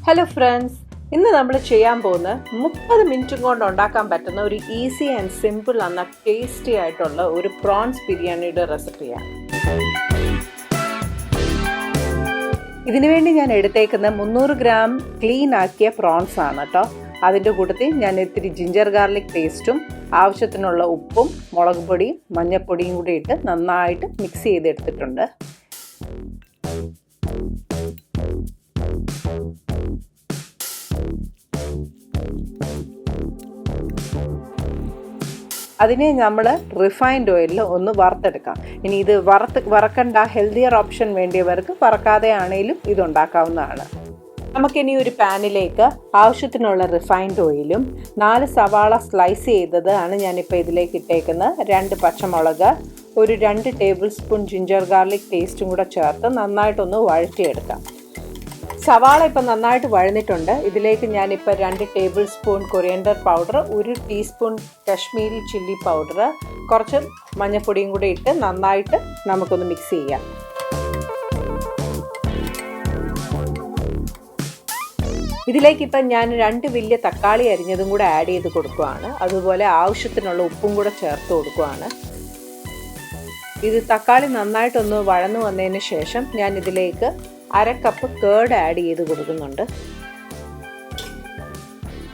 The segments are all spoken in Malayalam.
ഹലോ ഫ്രണ്ട്സ്, ഇന്ന് നമ്മൾ ചെയ്യാൻ പോകുന്ന 30 മിനിറ്റും കൊണ്ട് ഉണ്ടാക്കാൻ പറ്റുന്ന ഒരു ഈസി ആൻഡ് സിമ്പിൾ എന്ന ടേസ്റ്റി ആയിട്ടുള്ള ഒരു പ്രോൺസ് ബിരിയാണിയുടെ റെസിപ്പിയാണ്. ഇതിനു വേണ്ടി ഞാൻ എടുത്തേക്കുന്ന 300 ഗ്രാം ക്ലീൻ ആക്കിയ പ്രോൺസ് ആണ് കേട്ടോ. അതിൻ്റെ കൂട്ടത്തിൽ ഞാൻ ഇത്തിരി ജിഞ്ചർ ഗാർലിക് പേസ്റ്റും ആവശ്യത്തിനുള്ള ഉപ്പും മുളക് പൊടിയും മഞ്ഞൾപ്പൊടിയും കൂടി ഇട്ട് നന്നായിട്ട് മിക്സ് ചെയ്തെടുത്തിട്ടുണ്ട്. അതിനെ നമ്മൾ റിഫൈൻഡ് ഓയിലിൽ ഒന്ന് വറുത്തെടുക്കാം. ഇനി ഇത് വറക്കണ്ട ഹെൽത്തിയർ ഓപ്ഷൻ വേണ്ടിയവർക്ക് വറക്കാതെ ആണെങ്കിലും ഇതുണ്ടാക്കാവുന്നതാണ്. നമുക്കിനി ഒരു പാനിലേക്ക് ആവശ്യത്തിനുള്ള റിഫൈൻഡ് ഓയിലും 4 സവാള സ്ലൈസ് ചെയ്തതാണ് ഞാനിപ്പോൾ ഇതിലേക്ക് ഇട്ടേക്കുന്നത്, 2 പച്ചമുളക്, ഒരു 2 ടേബിൾ സ്പൂൺ ജിഞ്ചർ ഗാർലിക് പേസ്റ്റും കൂടെ ചേർത്ത് നന്നായിട്ടൊന്ന് വഴറ്റിയെടുക്കാം. സവാള ഇപ്പം നന്നായിട്ട് വഴന്നിട്ടുണ്ട്. ഇതിലേക്ക് ഞാനിപ്പോൾ 2 table spoon coriander powder, 1 teaspoon Kashmiri chilli powder, കുറച്ച് മഞ്ഞൾപ്പൊടിയും കൂടി ഇട്ട് നന്നായിട്ട് നമുക്കൊന്ന് മിക്സ് ചെയ്യാം. ഇതിലേക്ക് ഇപ്പം ഞാൻ 2 വലിയ തക്കാളി അരിഞ്ഞതും കൂടെ ആഡ് ചെയ്ത് കൊടുക്കുകയാണ്. അതുപോലെ ആവശ്യത്തിനുള്ള ഉപ്പും കൂടെ ചേർത്ത് കൊടുക്കുകയാണ്. ഇത് തക്കാളി നന്നായിട്ടൊന്ന് വഴന്നു വന്നതിന് ശേഷം ഞാൻ ഇതിലേക്ക് 1/2 കപ്പ് കേർഡ് ആഡ് ചെയ്ത് കൊടുക്കുന്നുണ്ട്.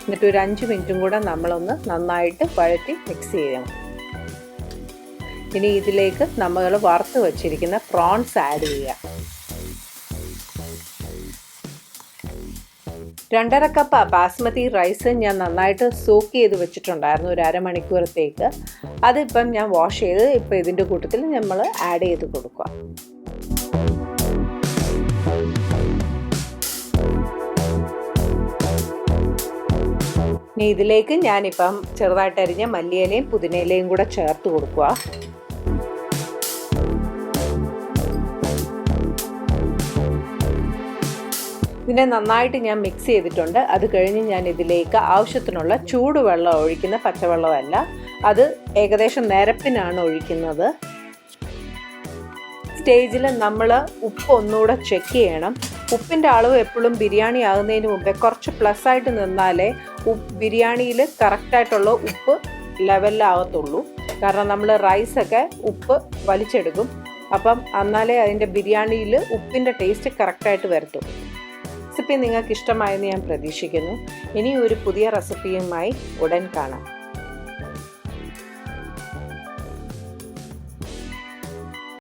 എന്നിട്ട് ഒരു 5 മിനിറ്റും കൂടെ നമ്മളൊന്ന് നന്നായിട്ട് വഴറ്റി മിക്സ് ചെയ്യണം. ഇനി ഇതിലേക്ക് നമ്മൾ വറുത്ത് വച്ചിരിക്കുന്ന പ്രോൺസ് ആഡ് ചെയ്യാം. 2.5 കപ്പ് ബാസ്മതി റൈസ് ഞാൻ നന്നായിട്ട് സോക്ക് ചെയ്ത് വെച്ചിട്ടുണ്ടായിരുന്നു ഒരു അരമണിക്കൂറത്തേക്ക്. അതിപ്പം ഞാൻ വാഷ് ചെയ്ത് ഇപ്പം ഇതിൻ്റെ കൂട്ടത്തിൽ നമ്മൾ ആഡ് ചെയ്ത് കൊടുക്കുക. ഇനി ഇതിലേക്ക് ഞാനിപ്പം ചെറുതായിട്ട് അരിഞ്ഞ മല്ലിയിലയും പുതിനയിലയും കൂടെ ചേർത്ത് കൊടുക്കുക. ഇതിനെ നന്നായിട്ട് ഞാൻ മിക്സ് ചെയ്തിട്ടുണ്ട്. അത് കഴിഞ്ഞ് ഞാൻ ഇതിലേക്ക് ആവശ്യത്തിനുള്ള ചൂടുവെള്ളം ഒഴിക്കുന്ന, പച്ചവെള്ളമല്ല, അത് ഏകദേശം നിരപ്പിനാണ് ഒഴിക്കുന്നത്. സ്റ്റേജിൽ നമ്മൾ ഉപ്പ് ഒന്നുകൂടെ ചെക്ക് ചെയ്യണം. ഉപ്പിൻ്റെ അളവ് എപ്പോഴും ബിരിയാണി ആകുന്നതിന് മുമ്പേ കുറച്ച് പ്ലസ് ആയിട്ട് നിന്നാലേ ബിരിയാണിയിൽ കറക്റ്റായിട്ടുള്ള ഉപ്പ് ലെവലിലാകത്തുള്ളൂ. കാരണം നമ്മൾ റൈസൊക്കെ ഉപ്പ് വലിച്ചെടുക്കും. അപ്പം എന്നാലേ അതിൻ്റെ ബിരിയാണിയിൽ ഉപ്പിൻ്റെ ടേസ്റ്റ് കറക്റ്റായിട്ട് വരത്തുള്ളൂ. റെസിപ്പി നിങ്ങൾക്ക് ഇഷ്ടമായെന്ന് ഞാൻ പ്രതീക്ഷിക്കുന്നു. ഇനി ഒരു പുതിയ റെസിപ്പിയുമായി ഉടൻ കാണാം.